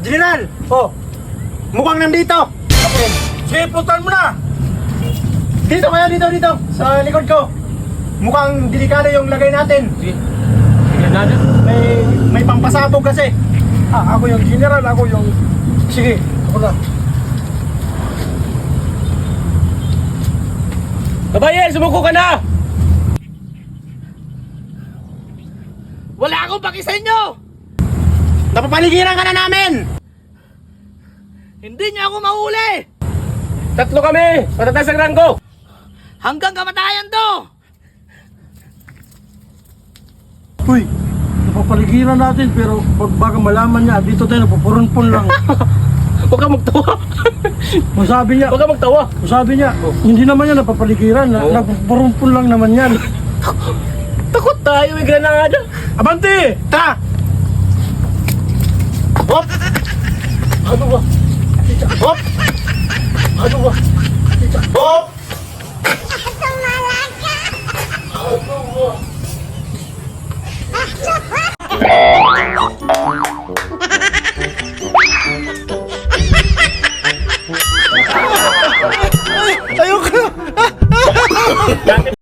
General! Oh, Mukhang nandito! sige, putan mo na! Dito kayo, dito! Sa likod ko! Mukhang delikado yung lagay natin. Sige, tignan natin. May pampasabog kasi. Ako yung general, ako yung... Sige, ako na. Babayan, sumuko ka na! Wala akong paki sa inyo! Napapaligiran ka na namin! Hindi niyo ako mahuli! Tatlo kami! Patatas ang ranggo! Hanggang kamatayan to! Uy, napapaligiran natin pero pag baga malaman niya, dito tayo napupurun-pun lang. Huwag kang magtawa! Masabi niya, Huwag kang magtawa! masabi niya, hindi naman yan napapaligiran, Oo. napupurun-pun lang naman yan. Takot tayo, may granada! Abante! Tara! Hop! Ano ba? Hop! Ano ba? Hop! Ayoko!